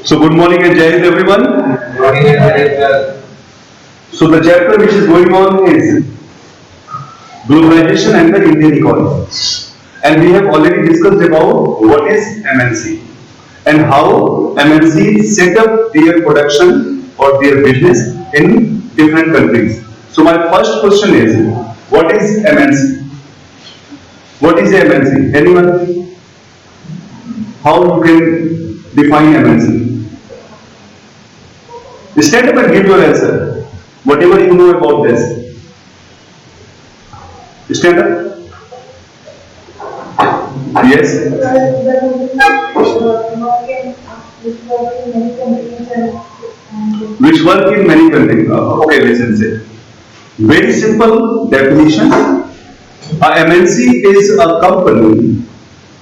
So good morning and Jai Hind everyone. So the chapter which is going on is globalization and the Indian economy. And we have already discussed about what is MNC and how MNC set up their production or their business in different countries. So my first question is, what is MNC? What is MNC? Anyone? How you can define MNC? Stand up and give your answer. Whatever you know about this. Stand up. Yes. Which work in many countries. Okay, listen. Say. Very simple definition. A MNC is a company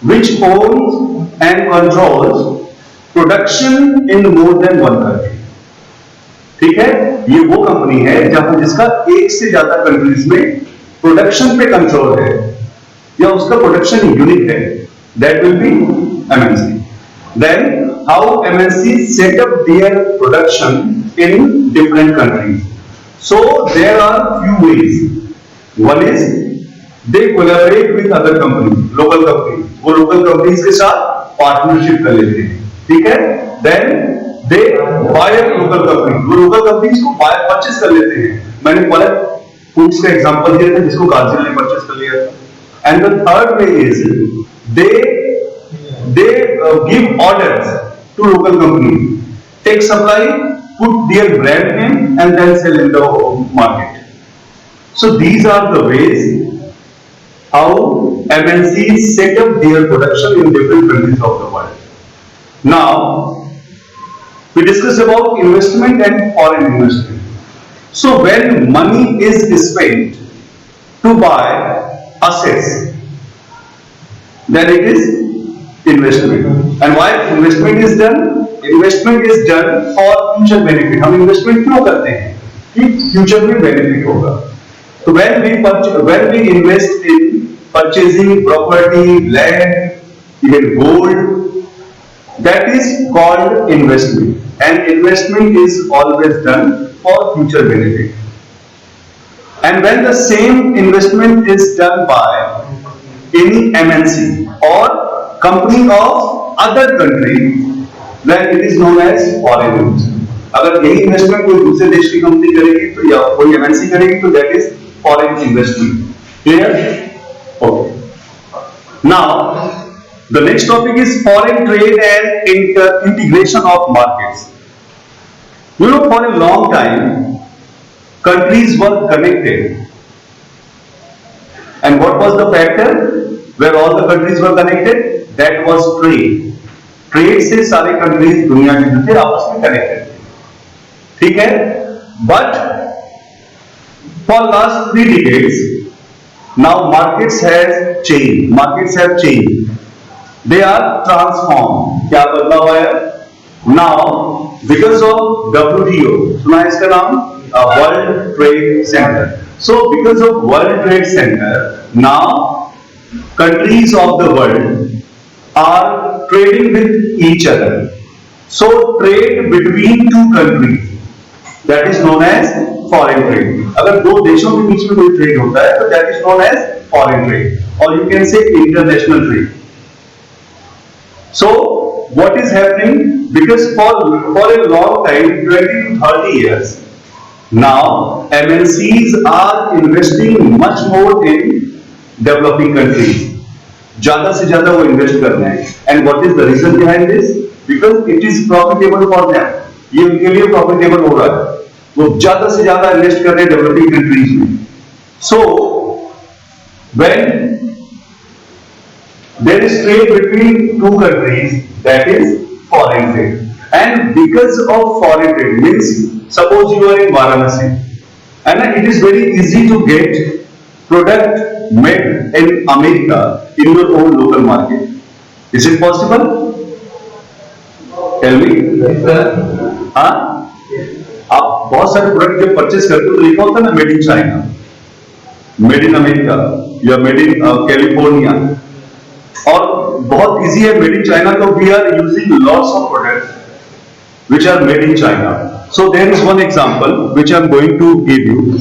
which owns and controls production in more than one country. ठीक है, ये वो company है जहां जिसका एक से ज्यादा कंट्रीज में प्रोडक्शन पे कंट्रोल है या उसका प्रोडक्शन यूनिट है. That will be MNC. Then how MNC set up their production in different countries. So there are few ways. One is they collaborate with other company, local company. वो local companies के साथ partnership कर लेते हैं. ठीक है. Then they buyer local company, वो local companies को बायर परचेस कर लेते हैं. मैंने पॉलर फूड्स का एग्जांपल दिया था जिसको गार्जियल ने परचेस कर लिया था. And the third way is they give orders to local company, take supply, put their brand name and then sell in the market. So these are the ways how MNCs set up their production in different countries of the world. Now, we discussed about investment and foreign investment. So when money is spent to buy assets, then it is investment. And why investment is done? Investment is done for future benefit. हम investment क्यों करते हैं? कि future में benefit होगा. So when we invest in purchasing property, land, even gold, that is called investment. And investment is always done for future benefit. And when the same investment is done by any MNC or company of other country, then it is known as foreign investment. अगर यही investment कोई दूसरे देश की company करेगी तो या कोई एमएनसी करेगी तो that is foreign investment. Clear? Okay. Now the next topic is foreign trade and integration of markets. You know, for a long time countries were connected, and what was the factor where all the countries were connected? That was trade. Trade से सारे countries दुनिया के जो थे आपस में connected थे. ठीक है. But for last 3 decades now markets have changed. They are transformed. क्या बदला हुआ है? Now because of WTO, सुना है इसका नाम? World Trade Center. So because of World Trade Center, now countries of the world are trading with each other. So trade between two countries, that is known as foreign trade. अगर दो देशों के बीच में कोई ट्रेड होता है तो that is known as foreign trade, or you can say international trade. So what is happening? Because for a long time, 20 to 30 years, now MNCs are investing much more in developing countries. ज़्यादा से ज़्यादा वो invest कर रहे हैं. And what is the reason behind this? Because it is profitable for them. ये उनके लिए प्रॉफिटेबल हो रहा है. वो ज़्यादा से ज़्यादा इन्वेस्ट कर रहे हैं डेवलपिंग कंट्रीज में. So when there is trade between two countries, that is foreign trade. And because of foreign trade, means suppose you are in Varanasi and it is very easy to get product made in America in your own local market. Is it possible? Tell me. हाँ? आप बहुत सारे product जब purchase करते हो तो लिखा होता है ना made in China, made in America या मेड इन कैलिफोर्निया. और बहुत इजी है मेड इन चाइना, तो we are using lots of products which are made in China. So there is one example which I am going to give you,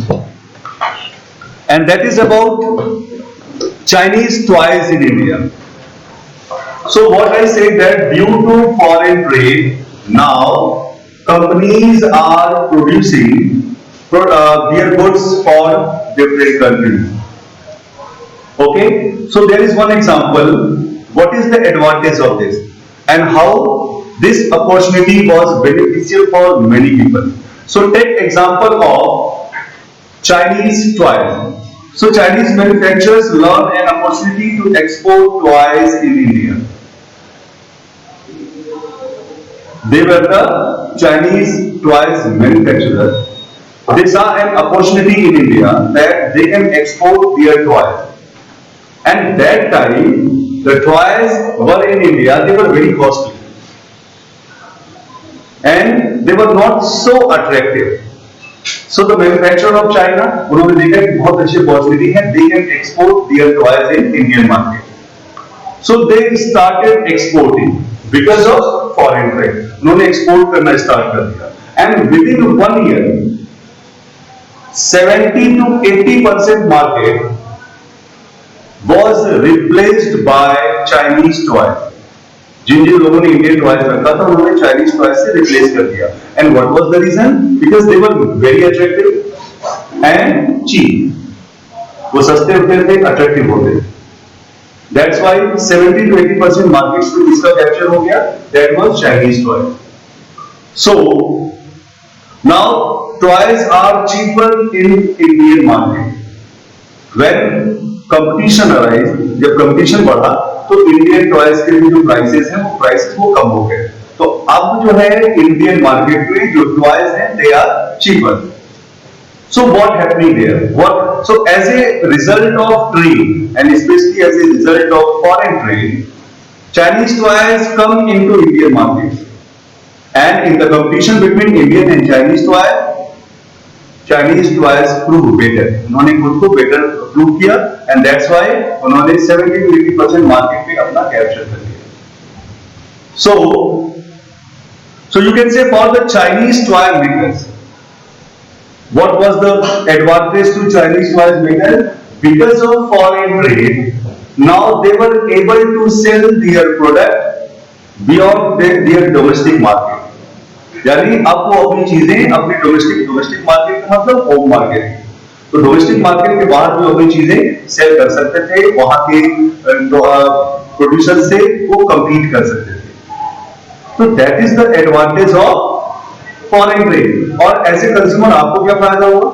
and that is about Chinese toys in India. So what I say that due to foreign trade, now companies are producing their goods for different countries. Okay, so there is one example. What is the advantage of this, and how this opportunity was beneficial for many people? So take example of Chinese toys. So Chinese manufacturers learn an opportunity to export toys in India. They were the Chinese toys manufacturers. They saw an opportunity in India that they can export their toys. And that time, the toys were in India, they were very costly. And they were not so attractive. So the manufacturer of China, उन्होंने देखा कि बहुत अच्छी opportunity है, they can export their toys in Indian market. So they started exporting because of foreign trade. उन्होंने export करना start कर दिया. And within 1 year, 70 to 80% market was replaced by Chinese toys. जिन जिन लोगों ने इंडियन टॉयज रखा था उन्होंने चाइनीज टॉयज से रिप्लेस कर दिया. And what was the reason? Because they were very attractive and cheap. वो सस्ते होते थे, अट्रैक्टिव होते थे. दैट्स व्हाई 70 to 80% मार्केट्स में इसका कैप्चर हो गया. That was Chinese toy. So now toys are cheaper in Indian market. When competition arise, जब कंपटीशन बढ़ा तो इंडियन टॉयज के जो प्राइसेस हैं वो प्राइसेस वो कम हो गए. तो अब जो है इंडियन मार्केट में जो टॉयज हैं they are cheaper. So what happening there? So as a result of trade and especially as a result of foreign trade, Chinese toys come into Indian markets, and in the competition between Indian and Chinese toys prove better. उन्होंने खुद को better prove किया, and that's why उन्होंने 70 to 80% market में अपना capture कर लिया. So you can say for the Chinese toy makers, what was the advantage to Chinese toy makers? Because of foreign trade, now they were able to sell their product beyond their domestic market. यानी अब वो अपनी चीजें अपने domestic market का मतलब home market, तो domestic market के बाहर भी अपनी चीजें सेल कर सकते थे, वहां के प्रोड्यूसर से वो compete कर सकते थे. तो that is the advantage of foreign trade. और एज ए कंज्यूमर आपको क्या फायदा होगा?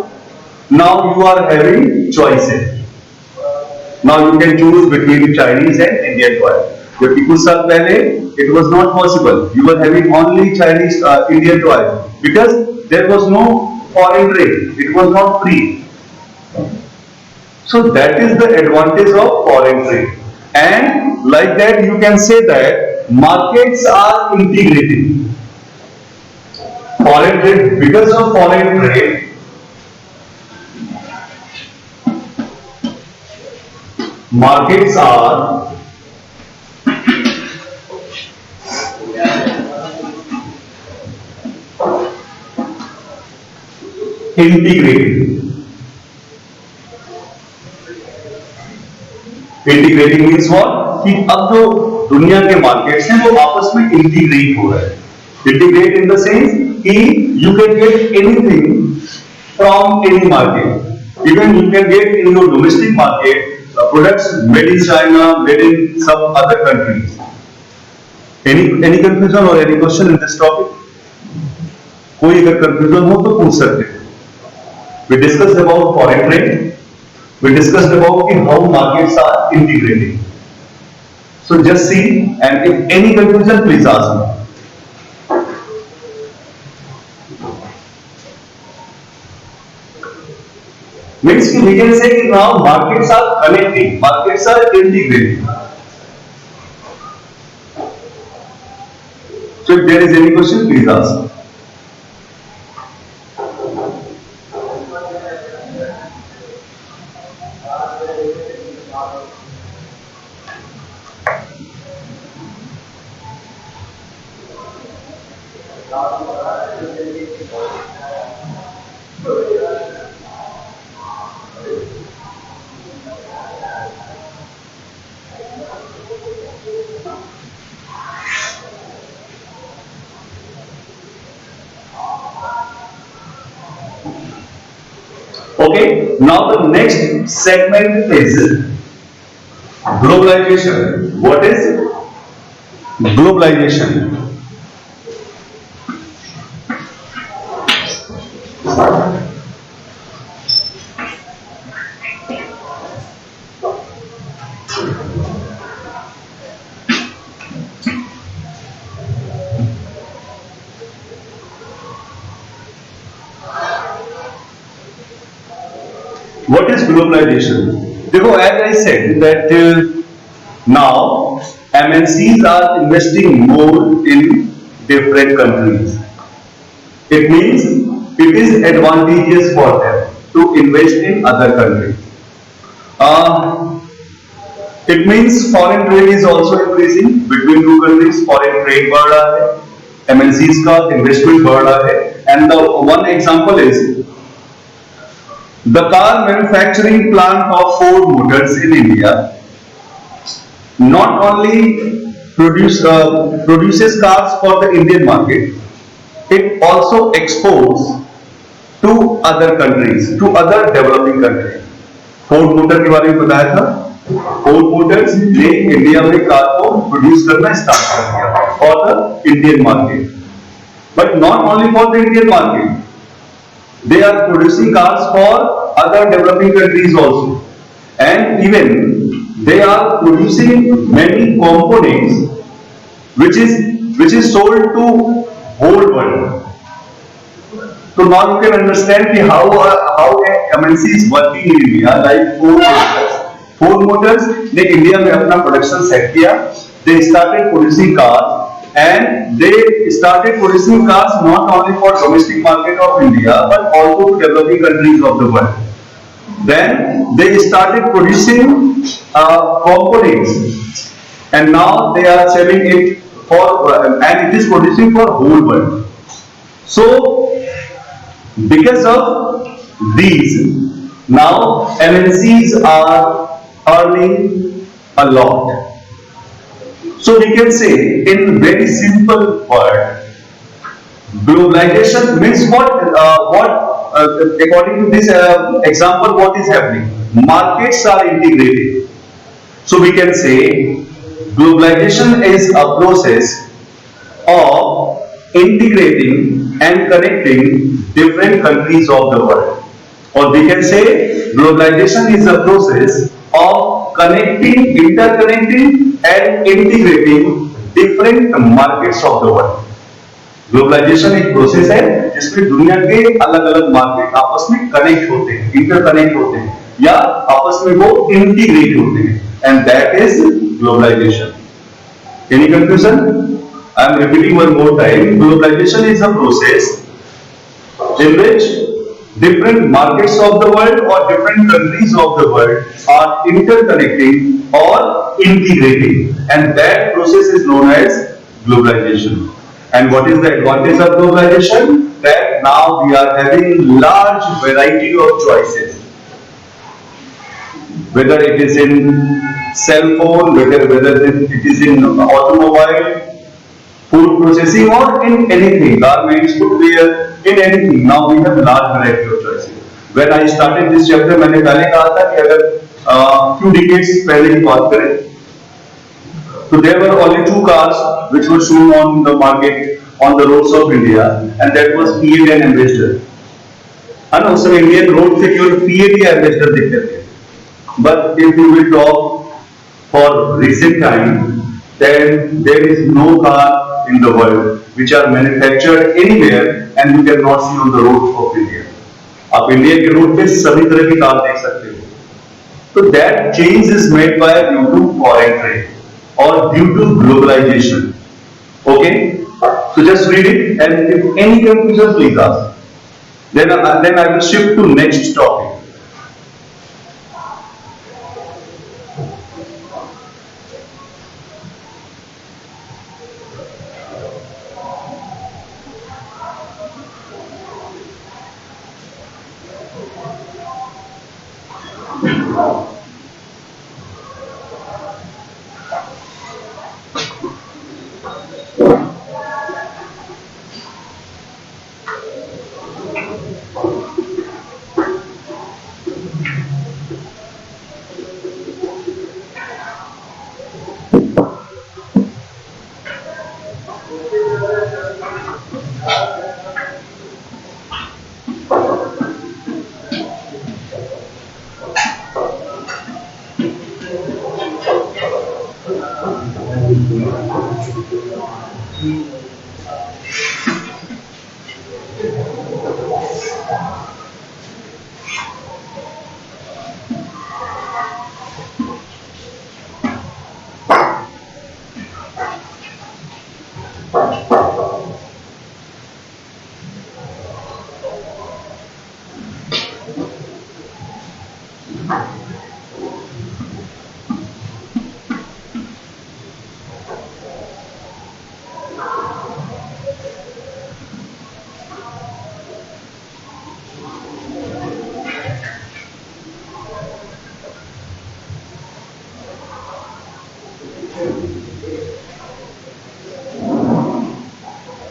Now you are having choices. Now you can choose between Chinese and Indian toy. जबकि कुछ साल पहले it was not possible. You are having only Chinese Indian toy because there was no foreign trade. It was not free. So that is the advantage of foreign trade. And like that you can say that markets are integrating. Foreign trade, because of foreign trade, markets are integrating. Integrating means what? कि अब जो दुनिया के markets हैं वो आपस में integrate हो रहे हैं. इंटीग्रेट इन द सेंस कि you can get anything from any market. Even you can get in your domestic market products made in China, made in some other countries. Any confusion और any question in this topic? कोई अगर confusion हो तो पूछ सकते हैं. We discussed about foreign trade. We discussed about how markets are integrating. So just see, and if any confusion, please ask me. Means we can say now markets are connecting, markets are integrating. So if there is any question, please ask. Okay, now the next segment is globalization. What is globalization? What is globalization? देखो, as I said that now MNCs are investing more in different countries. It means it is advantageous for them to invest in other countries. Uh, it means foreign trade is also increasing between two countries. Foreign trade बढ़ रहा है, MNCs का investment बढ़ रहा है, and the one example is the car manufacturing plant of Ford Motors in India not only produces cars for the Indian market, it also exports to other countries, to other developing countries. Ford motor के बारे में बताया था. Ford Motors ने India में car को produce करना start कर दिया for the Indian market. But not only for the Indian market, they are producing cars for other developing countries also, and even they are producing many components which is sold to whole world. So now you can understand how MNC is working in India, like Ford Motors. Ford Motors ने India में अपना production set किया. They started producing cars, and they started producing cars not only for domestic market of India but also to developing countries of the world. Then they started producing components, and now they are selling it for and it is producing for whole world. So because of these, now MNCs are earning a lot. So we can say in very simple word, globalization means what? According to this example, what is happening? Markets are integrated. So we can say globalization is a process of integrating and connecting different countries of the world. Or we can say globalization is a process of connecting, interconnecting and integrating different markets of the world. Globalization एक process है जिसमें दुनिया के अलग अलग market आपस में connect होते हैं, इंटरकनेक्ट होते हैं, या आपस में वो इंटीग्रेट होते हैं, and that is globalization. Any confusion? I am repeating one more time. Globalization is a process in which different markets of the world or different countries of the world are interconnecting or integrating, and that process is known as globalization. And what is the advantage of globalization? That now we are having large variety of choices, whether it is in cell phone, whether it is in automobile, food processing, or in anything, garments, footwear, in anything. Now we have large variety of choices. When I started this chapter, मैंने पहले कहा था कि अगर few decades पहले की बात करें, so there were only two cars which were shown on the market on the roads of India, and that was Fiat and Ambassador. है ना, उस समय इंडियन रोड से केवल Fiat या Ambassador दिखते थे. But if you will talk for recent time, then there is no car in the world which are manufactured anywhere and you cannot see on the roads of India. आप India के road पे सभी तरह की car देख सकते हो. So that change is made by due to foreign trade or due to globalization. Okay? So just read it, and if any confusion, please ask. Then I will shift to next topic.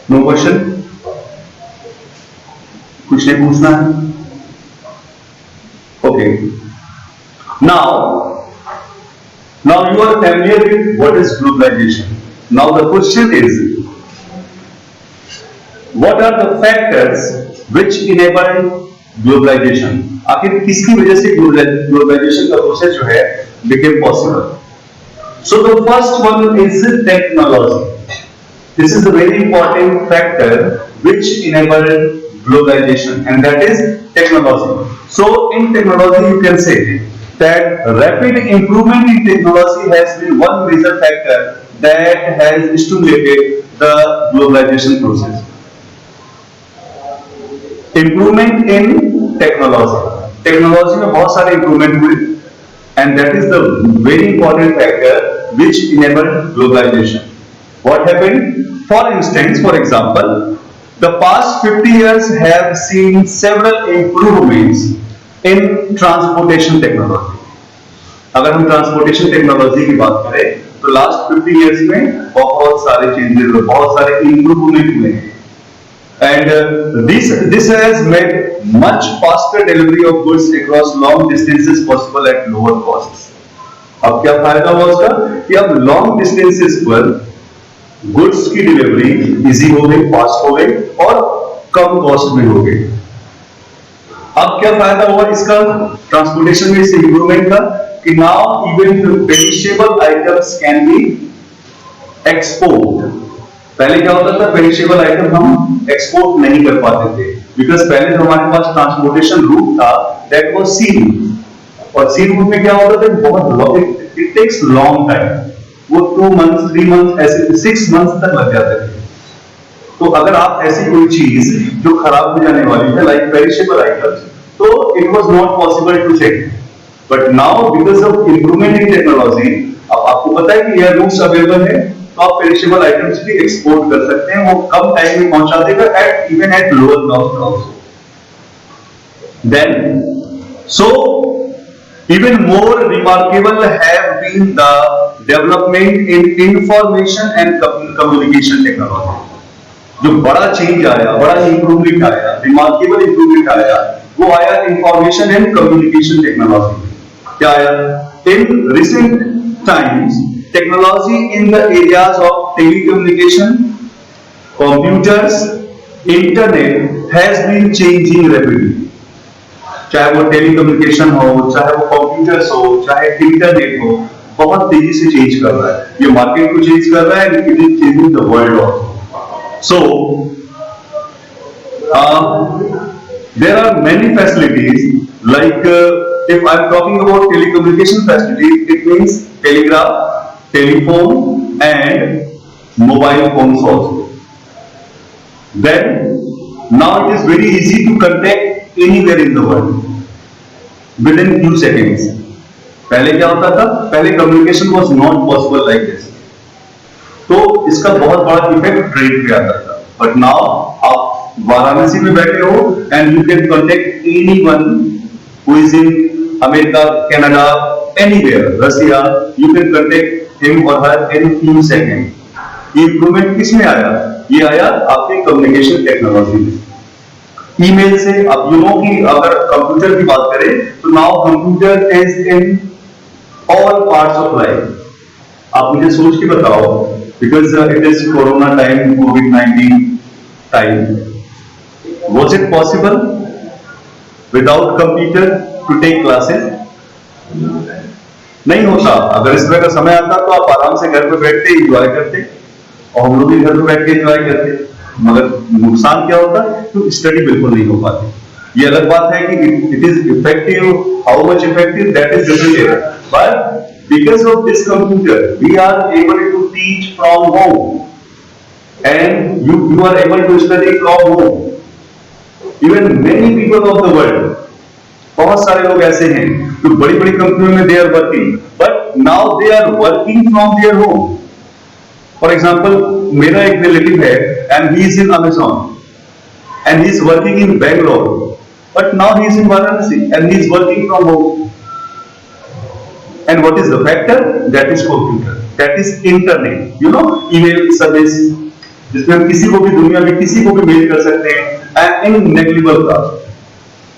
No question? कुछ नहीं पूछना है? Okay, now you are familiar with what is globalization. Now the question is, what are the factors which enable globalization? आखिर किसकी वजह से globalization का process जो है became possible? So the first one is technology. This is a very important factor which enabled globalization, and that is technology. So in technology you can say that rapid improvement in technology has been one major factor that has stimulated the globalization process. Improvement in technology में बहुत सारे improvement हुए, and that is the very important factor which enabled globalization. What happened? For instance, for example, the past 50 years have seen several improvements in transportation technology. अगर हम transportation technology की बात करें तो last 50 years में बहुत सारे changes हुए, बहुत सारे improvement हुए हैं, and this has made much faster delivery of goods across long distances possible at lower costs. अब क्या फायदा हुआ उसका कि अब long distances पर गुड्स की डिलीवरी इजी हो गई, फास्ट हो गई और कम कॉस्ट में हो गई. अब क्या फायदा हुआ इसका ट्रांसपोर्टेशन में, इससे इंप्रूवमेंट का कि now even perishable items can be export. पहले क्या होता था, पेरिशेबल आइटम हम एक्सपोर्ट नहीं कर पाते थे बिकॉज पहले तो हमारे पास ट्रांसपोर्टेशन रूट था दैट वाज सी रूट, और सी रूट में क्या होता था, बहुत इट टेक्स लॉन्ग टाइम, वो 2 months 3 months ऐसे 6 months तक लग जाते थे. तो अगर आप ऐसी कोई चीज जो खराब हो जाने वाली है लाइक पेरिशेबल आइटम्स, तो it was not possible to sell. But now because of improvement in technology, अब आपको पता है कि एयर रूट्स अवेलेबल है, तो आप पेरिशेबल आइटम्स भी एक्सपोर्ट कर सकते हैं, वो कम टाइम में पहुंचा देगा at even at lower cost also. Then so even more remarkable have been the development in information and communication technology. जो बड़ा चेंज आया, बड़ा इंप्रूवमेंट आया, रिमार्केबल इंप्रूवमेंट आया, वो आया इंफॉर्मेशन एंड कम्युनिकेशन टेक्नोलॉजी. क्या आया? In recent times technology in the areas of telecommunication, computers, internet has been changing rapidly. चाहे वो टेलीकम्युनिकेशन हो, चाहे वो कंप्यूटर्स हो, चाहे इंटरनेट हो, बहुत तेजी से चेंज कर रहा है. ये मार्केट को चेंज कर रहा है, it is changing the world also. So there are many facilities like if I am talking about telecommunication facilities, it means telegraph, telephone and mobile phones also. Then now it is very easy to contact anywhere in the world within few seconds. पहले क्या होता था, पहले communication was not possible like this, तो इसका बहुत बड़ा effect trade पे आता था. बट नाउ आप वाराणसी में बैठे हो and you can contact anyone who is in America, Canada, anywhere, Russia, you can contact him or her in few second. ये इंप्रूवमेंट किस में आया? ये आया आपके कम्युनिकेशन टेक्नोलॉजी में. ईमेल से अब यू नो कि अगर कंप्यूटर की बात करें तो now computer is in all parts of life. आप मुझे सोच के बताओ, because it is corona time, covid, time. Was it possible without computer to take classes? नहीं होता। अगर इस तरह का समय आता तो आप आराम से घर पे बैठते एंजॉय करते, और हम लोग भी घर पे बैठ के एंजॉय करते। मगर नुकसान क्या होता, तो स्टडी बिल्कुल नहीं हो पाती। ये अलग बात है कि it is effective, how much effective, that is different, but because of this computer we are able to teach from home and you are able to study from home. Even many people of the world, बहुत सारे लोग ऐसे हैं जो बड़ी बड़ी कंपनियों में they are working, but now they are working from their home. For example, मेरा एक रिलेटिव है and he is in Amazon and he is working in Bangalore, but now he is in Varanasi and he is working from home. And what is the factor? That is computer, that is internet, you know, email service, जिसमें हम किसी को भी दुनिया में किसी को भी मेल कर सकते हैं इन नेग्लिजिबल कॉस्ट,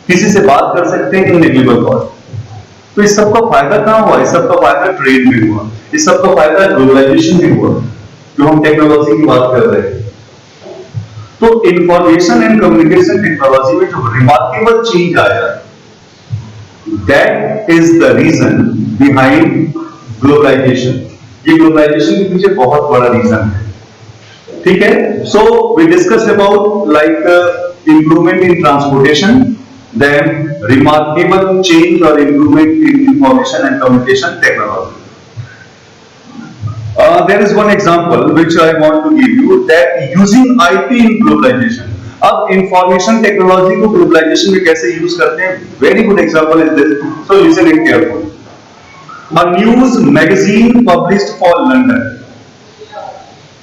किसी से बात कर सकते हैं इन नेग्लिजिबल कॉस्ट। तो इस सब का फायदा कहां हुआ? इस सब का फायदा ट्रेड में हुआ, इस सब का फायदा ग्लोबलाइजेशन में हुआ, जो हम टेक्नोलॉजी की बात कर रहे हैं। तो इंफॉर्मेशन एंड कम्युनिकेशन टेक्नोलॉजी में जो रिमार्केबल चेंज आया, that is the reason behind globalisation. ये ग्लोबलाइजेशन के पीछे बहुत बड़ा रीजन है, ठीक है। So we discuss about like improvement in transportation, then remarkable change और improvement in information and communication technology. There is one example which I want to give you, that using IP in globalization. अब information technology को globalisation में कैसे use करते हैं? Very good example is this, so listen it carefully. A news magazine published for London.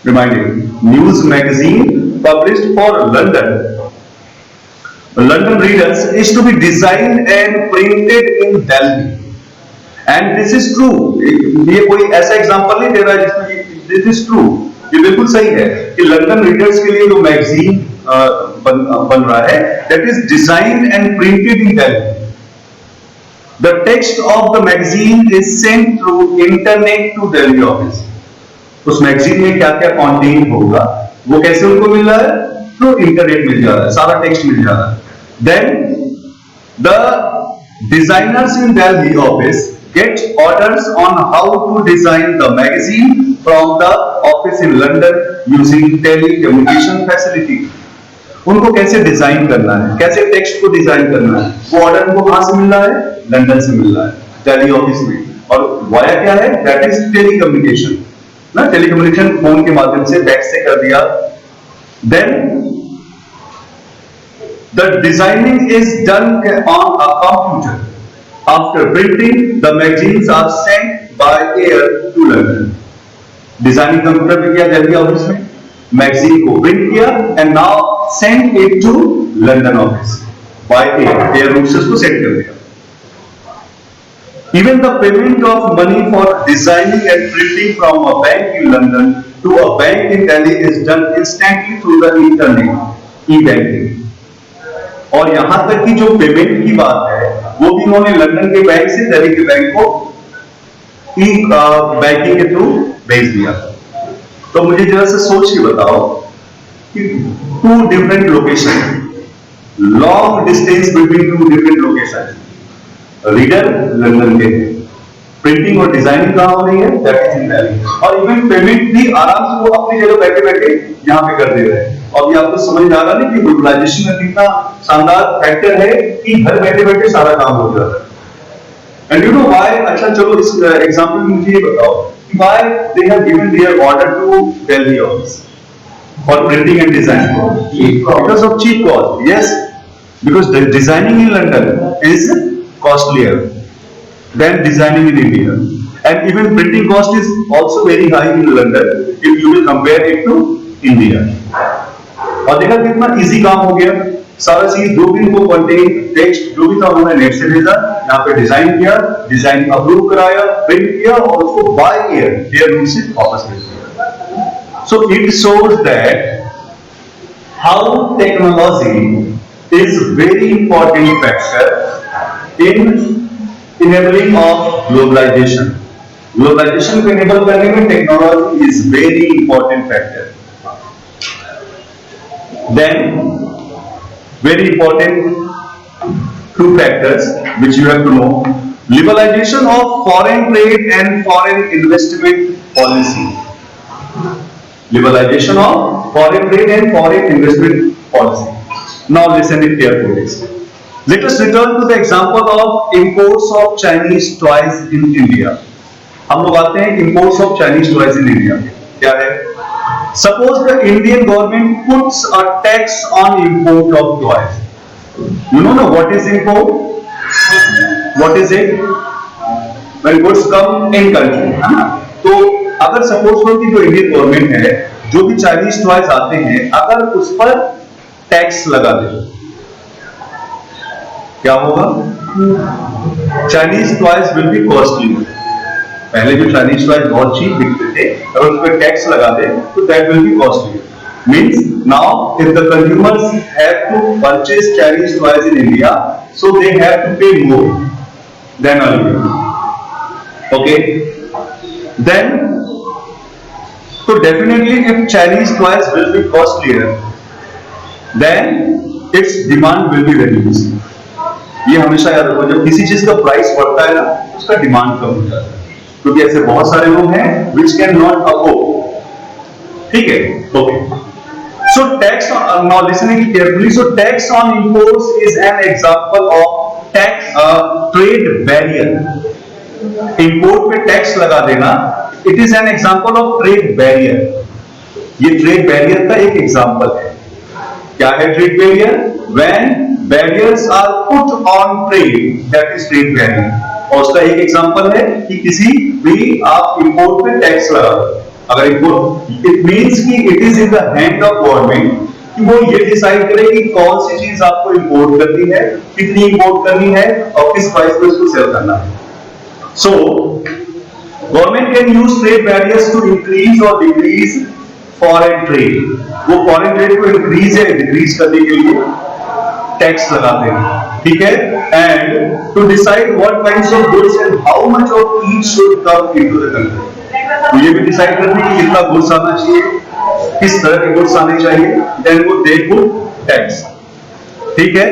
Remind you, news magazine published for London. London readers is to be designed and printed in Delhi. And this is true. ये कोई ऐसा example नहीं दे रहा है जिसमें this is true. ये बिल्कुल सही है कि लंदन रीडर्स के लिए जो मैगजीन बन रहा है, that is designed and printed in Delhi. The text of the magazine is sent through internet to Delhi office. उस मैगजीन में क्या क्या कंटेंट होगा वो कैसे उनको मिल रहा है? थ्रू इंटरनेट मिल जा रहा है, सारा टेक्स्ट मिल जा रहा है। Then the designers in Delhi office get orders on how to design the magazine from the office in London using telecommunication facility. उनको कैसे डिजाइन करना है, कैसे टेक्स्ट को डिजाइन करना है, वो ऑर्डर उनको कहां से मिल रहा है? लंदन से मिल रहा है, दिल्ली ऑफिस में। और वाया क्या है? दैट इज टेलीकम्युनिकेशन ना, टेलीकम्युनिकेशन फोन के माध्यम से बैक से कर दिया। Then the designing is done on a computer. After printing, the magazines are sent by air to London. Designing computer पे किया दिल्ली ऑफिस में, मैगजीन को प्रिंट किया and now send it to London office by air route से उसको send कर दिया। Even the payment of money for designing and printing from a bank in London to a bank in Delhi is done instantly through the internet, e-banking. और यहां तक कि जो payment की बात है वो भी उन्होंने लंदन के बैंक से दिल्ली के बैंक को ई बैंकिंग के थ्रू भेज दिया। तो मुझे जरा से सोच के बताओ कि two different location, long distance between two different location, reader London के, प्रिंटिंग और डिजाइनिंग कहां हो रही है? That is in Delhi. और इवन पेमेंट भी आराम से वो अपनी जगह बैठे बैठे यहां पे कर दे रहे हैं। और ये आपको समझ आ रहा नहीं कि ग्लोबलाइजेशन में कितना शानदार फैक्टर है कि घर बैठे बैठे सारा काम हो जाता है। And you know why? अच्छा चलो इस एग्जांपल में मुझे ये बताओ कि why they have given their order to Delhi office for printing and design? Because of cheap cost. Yes, because the designing in London is costlier than designing in India, and even printing cost is also very high in London if you will compare it to India. और देखा कितना easy काम हो गया, सारा चीज जो भी इनको कंटेंट टेक्स्ट जो भी था उन्होंने नेट से भेजा, यहाँ पे डिजाइन किया, डिजाइन अप्रूव कराया, प्रिंट किया और उसको बाय एयर रूट से वापस भेज दिया। So it shows that how technology is very important factor in enabling of globalization. Globalization को इनेबल करने में technology is very important factor. Then, very important two factors which you have to know: liberalization of foreign trade and foreign investment policy. Liberalization of foreign trade and foreign investment policy. Now listen it carefully. Let us return to the example of imports of Chinese toys in India. हम लोग आते हैं imports of Chinese toys in India. क्या है? Suppose the Indian government puts a tax on import of toys. You know now what is import? What is it? When goods come in country, है ना? तो अगर suppose करो कि जो Indian government है, जो भी चाइनीज टॉयज आते हैं, अगर उस पर टैक्स लगा दे, क्या होगा? Chinese toys will be costly. पहले जो चाइनीज टॉयज बहुत चीप बिकते थे, अगर उस पर टैक्स लगा दे तो that will B costly. Means now if the consumers have to purchase Chinese toys in India, so they have to pay more than earlier. Okay? Then, so definitely if Chinese toys will be costlier, then its demand will be reduced. ये हमेशा याद रखो, जब किसी चीज का price बढ़ता है ना, उसका डिमांड कम हो जाता है, क्योंकि ऐसे बहुत सारे लोग हैं which can not afford. ठीक है? Okay. So tax on, now listening carefully. So tax on imports is an example of trade barrier. Import पे टैक्स लगा देना, it is an example of trade barrier. ये trade barrier का एक example है. क्या है trade barrier? When barriers are put on trade, that is trade barrier. और उसका एक example है कि किसी भी आप import पे टैक्स लगा दो. अगर इम्पोर्ट, इट मीन्स कि it is in the hand of government कि वो ये डिसाइड करे कि कौन सी चीज आपको इंपोर्ट करनी है, कितनी इंपोर्ट करनी है और किस प्राइस पे उसको सेल करना है. So government can use trade barriers to increase और डिक्रीज फॉरेन ट्रेड. वो फॉरेन ट्रेड को इंक्रीज या डिक्रीज करने के लिए टैक्स लगाते हैं. ठीक है? And to decide what kinds of goods and how much of each should come into the country. तो ये भी डिसाइड करने की कितना गुड्स आना चाहिए, किस तरह के गुड्स आने चाहिए, देन वो दे पुट टैक्स. ठीक है?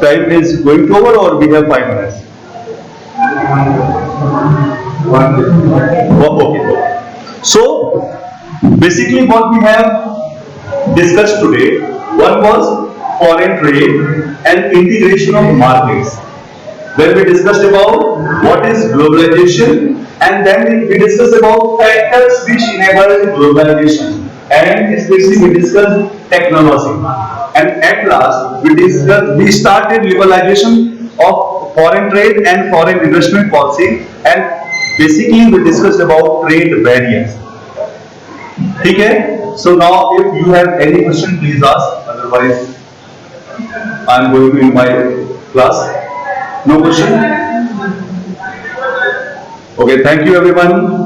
Time is going to over और we have 5 minutes. Okay. So basically what we have discussed today, one was foreign trade and integration of markets. Then we discussed about what is globalization, and then we discussed about factors which enable globalization, and especially we discussed technology, and at last we started liberalization of foreign trade and foreign investment policy, and basically we discussed about trade barriers. ठीक है? So now if you have any question please ask, otherwise I am going to in my class. No question? Okay, thank you everyone.